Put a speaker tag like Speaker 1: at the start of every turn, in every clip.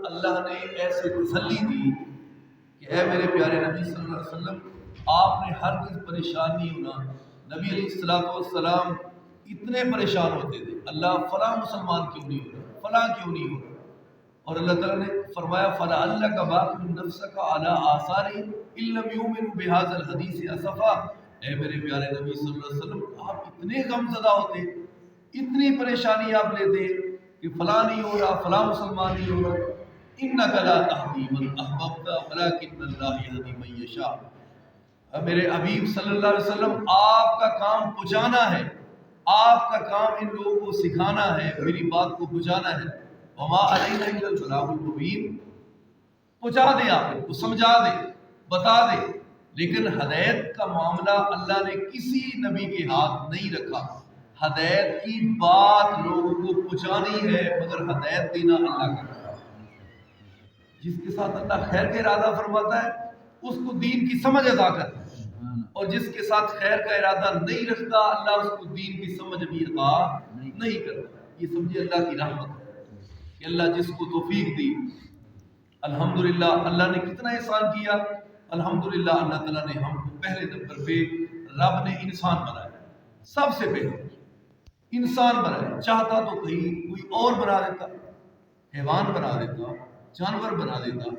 Speaker 1: اللہ نے ایسے تسلی دی کہ اے میرے پیارے نبی صلی اللہ علیہ وسلم آپ نے ہرگز پریشان نہیں ہونا. نبی علیہ الصلوۃ والسلام اتنے پریشان ہوتے تھے اللہ فلاں مسلمان کیوں نہیں ہو رہا, فلاں کیوں نہیں ہو رہا, اور اللہ تعالیٰ نے فرمایا فَلَعَلَّكَ بَاخِعٌ نَفْسَكَ عَلَىٰ آثَارِهِمْ إِن لَّمْ يُؤْمِنُوا بِهَٰذَا الْحَدِيثِ أَسَفًا. اے میرے پیارے نبی صلی اللہ علیہ وسلم آپ اتنے غم زدہ ہوتے, اتنی پریشانی آپ لیتے کہ فلاں نہیں ہو رہا, فلاں مسلمان نہیں ہو رہا. إِنَّكَ لَا تَهْدِي مَنْ أَحْبَبْتَ وَلَٰكِنَّ اللَّهَ يَهْدِي مَن يَشَاءُ. میرے حبیب صلی اللہ علیہ وسلم آپ کا کام پہنچانا ہے, آپ کا کام ان لوگوں کو سکھانا ہے, میری بات کو پہنچانا ہے. وما علینا الا البلاغ المبین, پہنچا دیں, آپ کو سمجھا دیں, بتا دیں. لیکن ہدایت کا معاملہ اللہ نے کسی نبی کے ہاتھ نہیں رکھا. ہدایت کی بات لوگوں کو پہنچانی ہے, مگر ہدایت دینا اللہ کا کام. جس کے ساتھ اللہ خیر کا ارادہ فرماتا ہے اس کو دین کی سمجھ عطا کرتا ہے, اور جس کے ساتھ خیر کا ارادہ نہیں رکھتا اللہ اس کو دین کی سمجھ بھی عطا نہیں کرتا. یہ سمجھے اللہ کی رحمت ہے کہ اللہ جس کو توفیق دی. الحمدللہ اللہ نے کتنا احسان کیا. الحمدللہ اللہ تعالیٰ نے ہم کو پہلے نمبر پہ رب نے انسان بنایا, سب سے پہلے انسان بنایا. چاہتا تو کہیں کوئی اور بنا دیتا, حیوان بنا دیتا, جانور بنا دیتا.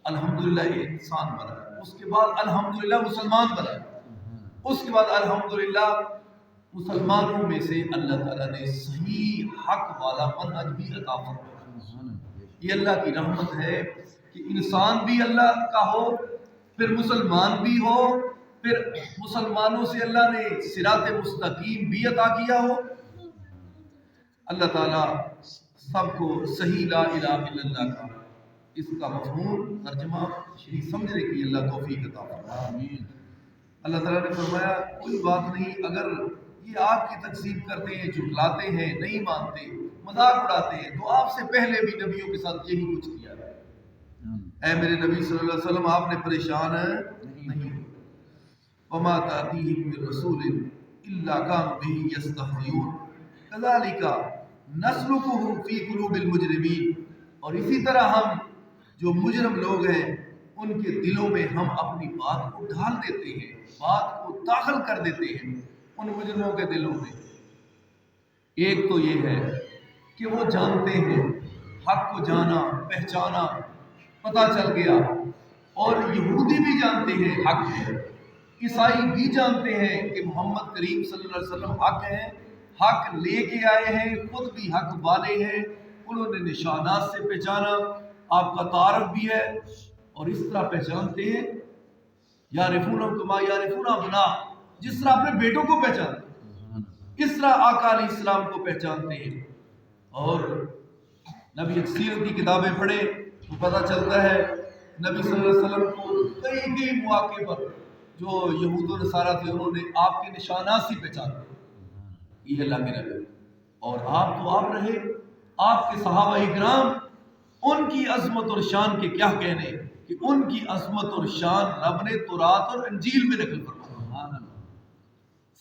Speaker 1: الحمدللہ یہ انسان بنایا. اس کے بعد الحمدللہ مسلمان بنایا. اس کے بعد الحمدللہ مسلمانوں میں سے اللہ تعالیٰ نے صحیح حق والا منہج بھی عطا فرمایا. یہ اللہ کی رحمت ہے کہ انسان بھی اللہ کا ہو, پھر مسلمان بھی ہو, پھر مسلمانوں سے اللہ نے صراط مستقیم بھی عطا کیا ہو. اللہ تعالیٰ سب کو صحیح لا الہ الا اللہ کا اس کا مفہوم ترجمہ شریف سمجھنے کی اللہ توفیق عطا فرمائے. اللہ تعالیٰ نے فرمایا کوئی بات نہیں, اگر یہ آپ کی تکذیب کرتے ہیں, جھٹلاتے ہیں, نہیں مانتے, مذاق اڑاتے ہیں, تو آپ سے پہلے بھی نبیوں کے ساتھ یہی کچھ کیا ہے. اے میرے نبی صلی اللہ علیہ وسلم آپ نے پریشان نہیں. وما تأتيهم من رسول إلا كانوا به يستهزئون كذلك نسلكه في قلوب المجرمين. اور اسی طرح ہم جو مجرم لوگ ہیں ان کے دلوں میں ہم اپنی بات کو ڈال دیتے ہیں, بات کو داخل کر دیتے ہیں ان مجرموں کے دلوں میں. ایک تو یہ ہے کہ وہ جانتے ہیں, حق کو جانا, پہچانا, پتہ چل گیا. اور یہودی بھی جانتے ہیں حق ہے, عیسائی بھی جانتے ہیں کہ محمد کریم صلی اللہ علیہ وسلم حق ہیں, حق لے کے آئے ہیں, خود بھی حق والے ہیں. انہوں نے نشانات سے پہچانا, آپ کا تعارف بھی ہے, اور اس طرح پہچانتے ہیں یعرفون کما یعرفون ابنا, جس طرح اپنے بیٹوں کو پہچانتے ہیں اس طرح آقا علیہ السلام کو پہچانتے ہیں. اور نبی سیرت کی کتابیں پڑھیں تو پتہ چلتا ہے نبی صلی اللہ علیہ وسلم کو کئی مواقع پر جو یہود و نصارہ تھے انہوں نے آپ کے نشانات سے پہچانا, یہ اللہ کے نبی. اور آپ تو آپ رہے, آپ کے صحابہ اکرام, ان کی عظمت اور شان کے کیا کہنے کہ ان کی عظمت اور شان رب نے تورات اور انجیل میں نقل فرمایا.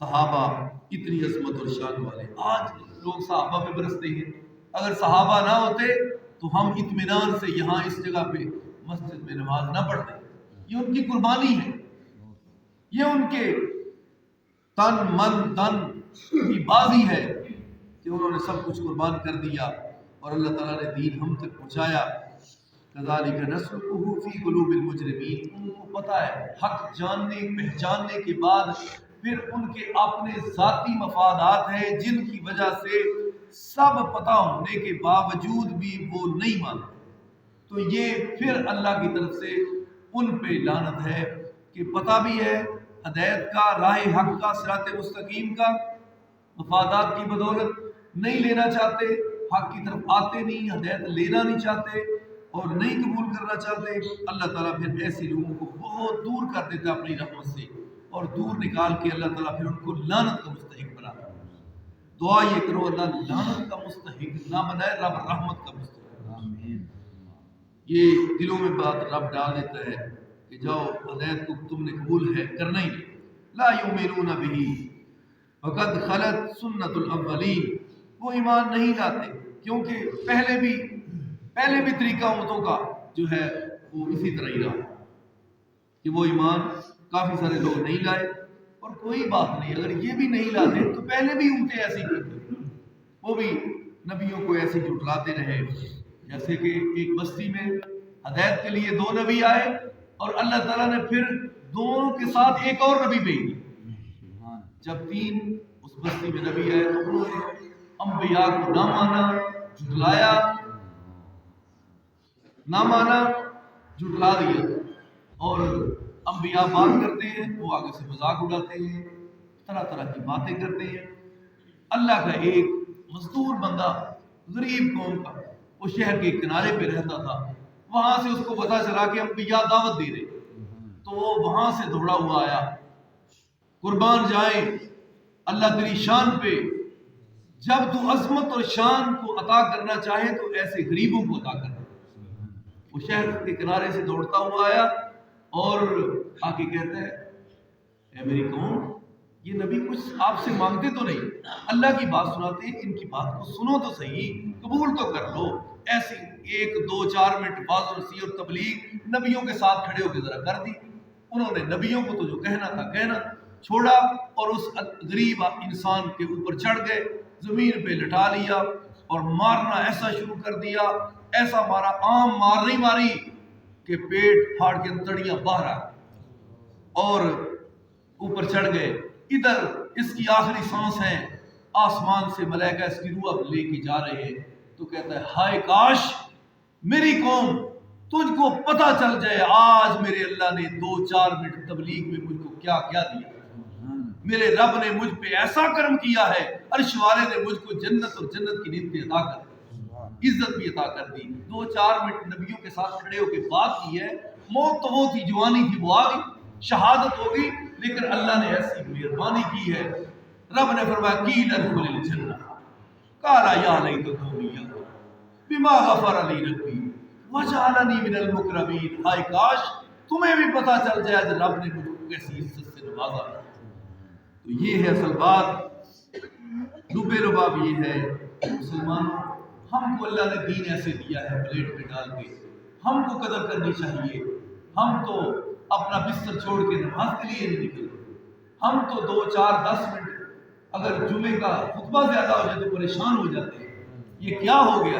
Speaker 1: صحابہ اتنی عظمت اور شان والے. آج لوگ صحابہ پہ برستے ہیں, اگر صحابہ نہ ہوتے تو ہم اطمینان سے یہاں اس جگہ پہ مسجد میں نماز نہ پڑھتے. یہ ان کی قربانی ہے, یہ ان کے تن من دن کی بازی ہے کہ انہوں نے سب کچھ قربان کر دیا اور اللہ تعالیٰ نے دین ہم تک پہنچایا. کذالک نسلکہ فی قلوب المجرمین. ان کو پتہ ہے حق جاننے پہچاننے کے بعد پھر ان کے اپنے ذاتی مفادات ہیں جن کی وجہ سے سب پتہ ہونے کے باوجود بھی وہ نہیں مانتے. تو یہ پھر اللہ کی طرف سے ان پہ لعنت ہے کہ پتہ بھی ہے ہدایت کا, راہ حق کا, صراط مستقیم کا, مفادات کی بدولت نہیں لینا چاہتے, حق کی طرف آتے نہیں, ہدایت لینا نہیں چاہتے اور نہیں قبول کرنا چاہتے. اللہ تعالیٰ پھر ایسے لوگوں کو بہت دور کر دیتا اپنی رحمت سے, اور دور نکال کے اللہ تعالیٰ پھر ان کو لعنت کا مستحق بناتا. دعا یہ کرو اللہ لعنت کا مستحق نہ بنائے, رب رحمت کا مستحق. یہ دلوں میں بات رب ڈال دیتا ہے کہ جاؤ ہدایت کو تم نے قبول ہے کرنا ہی نہیں. لا یؤمنون به وقد خلت سنت الاولین. وہ ایمان نہیں لاتے کیونکہ پہلے بھی پہلے بھی طریقہ امتوں کا جو ہے وہ اسی طرح ہی رہا کہ وہ ایمان کافی سارے لوگ نہیں لائے، اور کوئی بات نہیں، اگر یہ بھی نہیں لاتے تو پہلے بھی امتیں ایسی کرتی، وہ بھی نبیوں کو ایسے جھٹلاتے رہے۔ جیسے کہ ایک بستی میں ہدایت کے لیے 2 نبی آئے، اور اللہ تعالیٰ نے پھر دونوں کے ساتھ ایک اور نبی بھیج دی۔ جب 3 اس بستی میں نبی آئے تو انہوں نے انبیاء کو نہ مانا، جھٹلایا، نہ مانا، جھٹلا دیا، اور انبیاء بات کرتے ہیں وہ آگے سے مذاق اڑاتے ہیں، طرح طرح کی باتیں کرتے ہیں۔ اللہ کا ایک مزدور بندہ غریب قوم کا، وہ شہر کے کنارے پہ رہتا تھا، وہاں سے اس کو پتہ چلا کہ انبیاء دعوت دے رہے، تو وہ وہاں سے دوڑا ہوا آیا۔ قربان جائیں اللہ تیری شان پہ، جب تو عظمت اور شان کو عطا کرنا چاہے تو ایسے غریبوں کو عطا کرنا۔ وہ شہر کے کنارے سے دوڑتا ہوا آیا اور آ کے کہتا ہے، اے میری قوم، یہ نبی کچھ آپ سے مانگتے تو نہیں، اللہ کی بات سناتے ہیں، ان کی بات کو سنو تو صحیح، قبول تو کر لو۔ ایسی 1 2 4 منٹ واضح و نصیحت اور تبلیغ نبیوں کے ساتھ کھڑے ہو کے ذرا کر دی۔ انہوں نے نبیوں کو تو جو کہنا تھا کہنا چھوڑا، اور اس غریب انسان کے اوپر چڑھ گئے، زمین پہ لٹا لیا اور مارنا ایسا شروع کر دیا، ایسا مارا، عام مار نہیں ماری کہ پیٹ پھاڑ کے انتڑیاں باہر آ، اور اوپر چڑھ گئے۔ ادھر اس کی آخری سانس ہے، آسمان سے ملائکہ اس کی روح اب لے کے جا رہے ہیں، تو کہتا ہے، ہائے کاش میری قوم تجھ کو پتہ چل جائے آج میرے اللہ نے 2 4 منٹ تبلیغ میں مجھ کو کیا کیا دیا۔ میرے رب نے مجھ پہ ایسا کرم کیا ہے، عرش والے نے مجھ کو جنت اور جنت کی نعمتیں عطا کر دی، عزت بھی عطا کر دی۔ 2 4 منٹ نبیوں کے ساتھ کھڑے ہو کے بات کی ہے، موت تو وہ تھی، جوانی تھی وہ آ گئی، شہادت ہوگی، لیکن اللہ نے ایسی مہربانی کی ہے۔ رب نے فرمایا قیل ادخل الجنہ قال یا لیت قومی یعلمون بما غفر لی ربی وجعلنی من المکرمین۔ ہائے کاش تمہیں بھی پتہ چل جائے کہ رب نے مجھ کو کیسی عزت سے نوازا۔ تو یہ ہے اصل بات، لبے لباب یہ ہے مسلمانوں، ہم کو اللہ نے دین ایسے دیا ہے پلیٹ پہ ڈال کے، ہم کو قدر کرنی چاہیے۔ ہم تو اپنا بستر چھوڑ کے نماز کے لیے نہیں نکلتے، ہم تو 2 4 10 منٹ اگر جمعے کا خطبہ زیادہ ہو جائے تو پریشان ہو جاتے ہیں، یہ کیا ہو گیا۔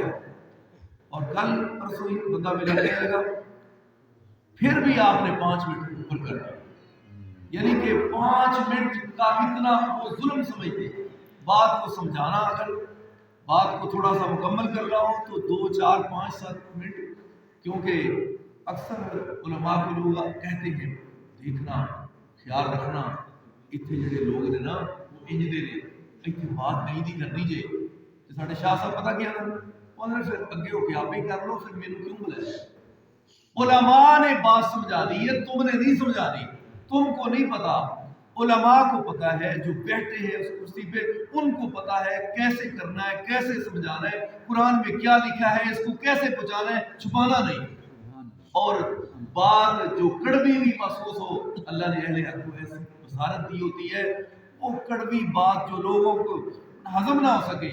Speaker 1: اور کل پرسوں ہی بندہ ملا کہے گا پھر بھی آپ نے 5 منٹ اوپر کر دیا، یعنی کہ 5 منٹ کا اتنا وہ ظلم سمجھتے ہیں۔ بات کو سمجھانا، اگر بات کو تھوڑا سا مکمل کر رہا ہوں تو 2 4 5 7 منٹ، کیونکہ اکثر علماء کو لوگ کہتے ہیں دیکھنا، خیال رکھنا، اتنے جڑے لوگ نے نا وہ انجدے نے اتنی بات نہیں دی کرنی جے، کہ ساڑھے شاہ صاحب پتہ کیا نا انہوں نے پھر اگے ہو کے آپ ہی کر لو، پھر میرے کیوں بلایا۔ علماء نے بات سمجھا دی ہے، تم نے نہیں سمجھانی، تم کو نہیں پتا، علماء کو پتا ہے، جو بیٹھے ہیں اس کرسی پہ ان کو پتا ہے کیسے کرنا ہے، کیسے سمجھانا ہے، قرآن میں کیا لکھا ہے، اس کو کیسے پہنچانا ہے، چھپانا نہیں۔ اور بات جو کڑوی بھی محسوس ہو، اللہ نے اہل حق کو ایسی بصارت دی ہوتی ہے، وہ کڑوی بات جو لوگوں کو ہضم نہ ہو سکے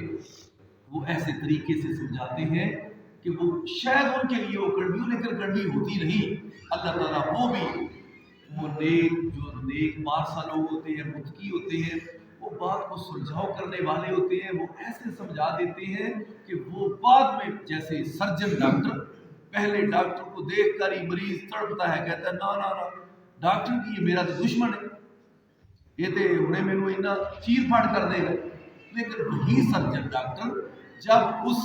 Speaker 1: وہ ایسے طریقے سے سمجھاتے ہیں کہ وہ شاید ان کے لیے وہ کڑوی ہو لیکن کڑوی ہوتی نہیں۔ اللہ تعالیٰ وہ بھی وہ نیک پارسا لوگ ہوتے ہیں، متقی ہوتے ہیں، وہ بات کو سلجھاؤ کرنے والے ہوتے ہیں، وہ ایسے سمجھا دیتے ہیں کہ وہ بعد میں، جیسے سرجن ڈاکٹر پہلے ڈاکٹر کو دیکھ کر ہی مریض تڑپتا ہے، کہتا ہے نا نا نا ڈاکٹر کی یہ میرا تو دشمن ہے، یہ تے انہیں میں نے اتنا چیر پھاڑ کر دے گا۔ لیکن وہی سرجن ڈاکٹر جب اس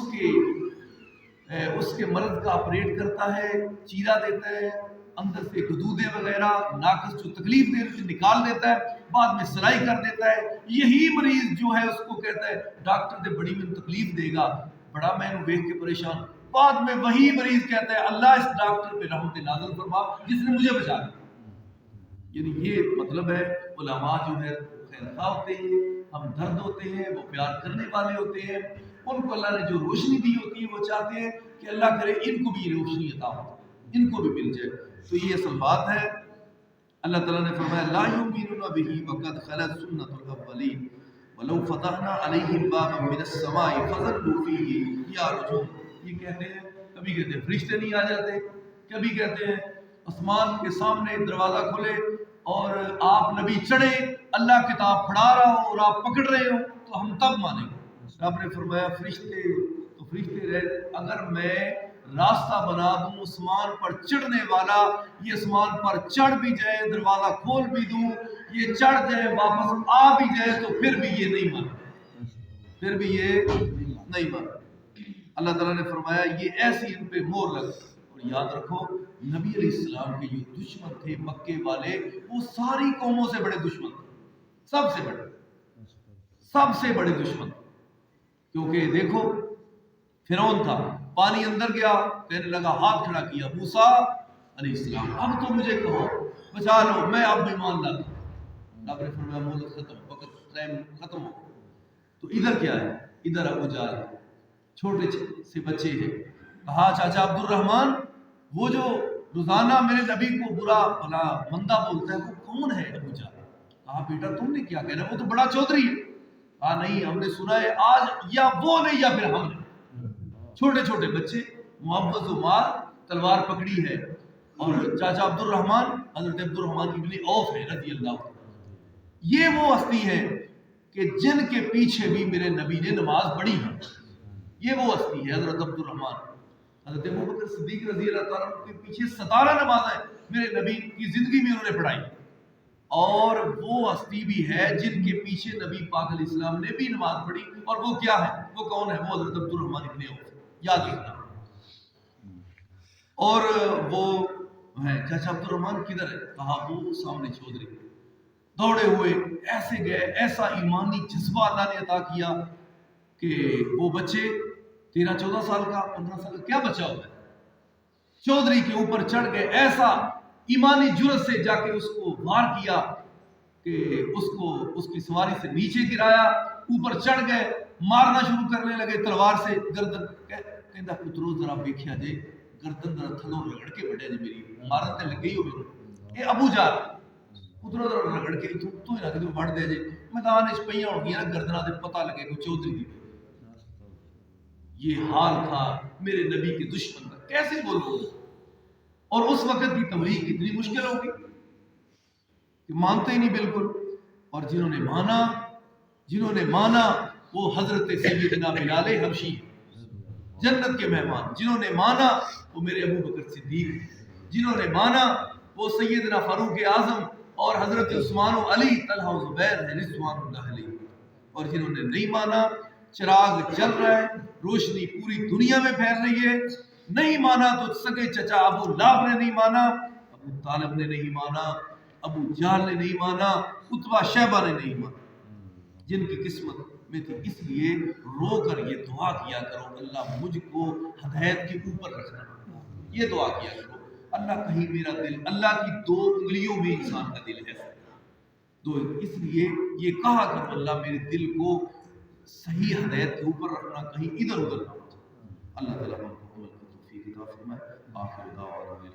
Speaker 1: کے مرض کا آپریٹ کرتا ہے، چیرا دیتا ہے، اندر سے گدودے وغیرہ ناقص جو تکلیف دے رہے نکال دیتا ہے، بعد میں سلائی کر دیتا ہے، یہی مریض جو ہے اس کو کہتا ہے ڈاکٹر نے بڑی میں تکلیف دے گا، بڑا میں نے دیکھ کے پریشان، بعد میں وہی مریض کہتا ہے اللہ اس ڈاکٹر پہ رحمت نازل فرما جس نے مجھے بچا دیا۔ یعنی یہ مطلب ہے علماء جو ہے خیرخواہ ہوتے ہیں، ہم درد ہوتے ہیں، وہ پیار کرنے والے ہوتے ہیں، ان کو اللہ نے جو روشنی دی ہوتی ہے وہ چاہتے ہیں کہ اللہ کرے ان کو بھی روشنی عطا ہو، ان کو بھی مل جائے۔ تو یہ اصل بات ہے۔ اللہ تعالیٰ نے فرمایا لا یؤمنون بہ وقد خلت سنت الاولین ولو فتحنا علیہم بابا من السماء فظلوا فیہ یعرجون۔ یہ کہتے ہیں کبھی کہتے ہیں فرشتے نہیں آ جاتے، کبھی کہتے ہیں آسمان کے سامنے دروازہ کھلے اور آپ نبی چڑھے، اللہ کتاب پڑھا رہا ہو اور آپ پکڑ رہے ہو تو ہم تب مانیں گے۔ آپ نے فرمایا فرشتے تو فرشتے رہے، اگر میں راستہ بنا دوں آسمان پر چڑھنے والا، یہ آسمان پر چڑھ بھی جائے، دروازہ کھول بھی دوں، یہ چڑھ جائے واپس آ بھی جائے تو پھر بھی یہ نہیں مانا، پھر بھی یہ نہیں مانا۔ اللہ تعالیٰ نے فرمایا یہ ایسی ان پہ مہر لگ۔ اور یاد رکھو نبی علیہ السلام کے جو دشمن تھے مکے والے، وہ ساری قوموں سے بڑے دشمن تھے، سب سے بڑے، سب سے بڑے دشمن، کیونکہ دیکھو فرعون تھا، پانی اندر گیا، کہنے لگا، ہاتھ کھڑا کیا، موسیٰ علیہ السلام اب تو مجھے کہو بچا لو، میں اب ایمان لاتا ہوں۔ رب نے فرمایا مہلت ختم، وقت ٹائم ختم ہو۔ تو ادھر کیا ہے؟ ادھر ابو جہل چھوٹے سے بچے ہیں۔ کہا چاچا عبد الرحمن وہ جو روزانہ میرے نبی کو برا بھلا مندہ بولتا ہے وہ کون ہے ابو جہل؟ کہا بیٹا تم نے کیا کہنا ہے، وہ تو بڑا چودھری ہے۔ کہا نہیں ہم نے سنا ہے آج یا وہ نہیں یا پھر ہم نے۔ چھوٹے چھوٹے بچے، محبت و مار، تلوار پکڑی ہے، اور چاچا عبد الرحمن حضرت عبد الرحمن ابن عوف ہے رضی اللہ عنہ۔ یہ وہ ہستی ہے کہ جن کے پیچھے بھی میرے نبی نے نماز پڑھی ہے، یہ وہ ہستی ہے حضرت عبد الرحمن۔ حضرت ابوبکر صدیق رضی اللہ تعالیٰ عنہ کے پیچھے 17 نمازیں میرے نبی کی زندگی میں انہوں نے پڑھائی، اور وہ ہستی بھی ہے جن کے پیچھے نبی پاک علیہ السلام نے بھی نماز پڑھی، اور وہ کیا ہے، وہ کون ہے؟ وہ حضرت عبد الرحمن ابن عوف، یاد رکھنا۔ اور وہ ہے چاچا عبد الرحمن کدھر ہے؟ کہا وہ سامنے چودھری۔ دوڑے ہوئے ایسے گئے، ایسا ایمانی جذبہ اللہ نے عطا کیا کہ وہ بچے 13-14 سال کا 15 سال کا کیا بچہ ہوتا ہے، چودھری کے اوپر چڑھ گئے، ایسا ایمانی جرت سے جا کے اس کو وار کیا کہ اس کی سواری سے نیچے گرایا، اوپر چڑھ گئے، مارنا شروع کرنے لگے تلوار سے گردن۔ کہندا پترو ذرا دیکھیا جے گردن ذرا تھلوں رگڑ کے بڑھے جی، میری مارن تے لگی ہوئی اے ابو جہل پترو ذرا رگڑ کے تو ہی رکھ دے بڑھ دے جے میدان وچ پئیاں ہو گیا گردناں تے پتہ لگے کوئی چودھری دی۔ یہ حال تھا میرے نبی کے دشمن کا، کیسے بولو؟ اور اس وقت کی تبلیغ کتنی مشکل ہوگی کہ مانتے ہی نہیں بالکل۔ اور جنہوں نے مانا وہ حضرت سیدنا بلال حبشی جنت کے مہمان، جنہوں نے مانا وہ میرے ابو بکر صدیق، جنہوں نے مانا وہ سیدنا فاروق اعظم اور حضرت عثمان و علی طلحہ و زبیر ہے رضوان اللہ علیہ۔ اور جنہوں نے نہیں مانا، چراغ جل رہا ہے، روشنی پوری دنیا میں پھیل رہی ہے، نہیں مانا تو سگے چچا ابو لہب نے نہیں مانا، ابو طالب نے نہیں مانا، ابو جہل نے نہیں مانا، عتبہ شیبہ نے نہیں مانا، جن کی قسمت میں تھی۔ اس لیے رو کر یہ دعا کیا کرو، اللہ مجھ کو ہدایت کے اوپر رکھنا، یہ دعا کیا کرو، اللہ کہیں میرا دل، اللہ کی 2 انگلیوں میں انسان کا دل ہے، اس لیے یہ کہا کرو اللہ میرے دل کو صحیح ہدایت کے اوپر رکھنا، کہیں ادھر ادھر نہ ہو۔ اللہ تعالیٰ ہم کو عمل کی توفیق عطا فرمائے۔ آخر دعوانا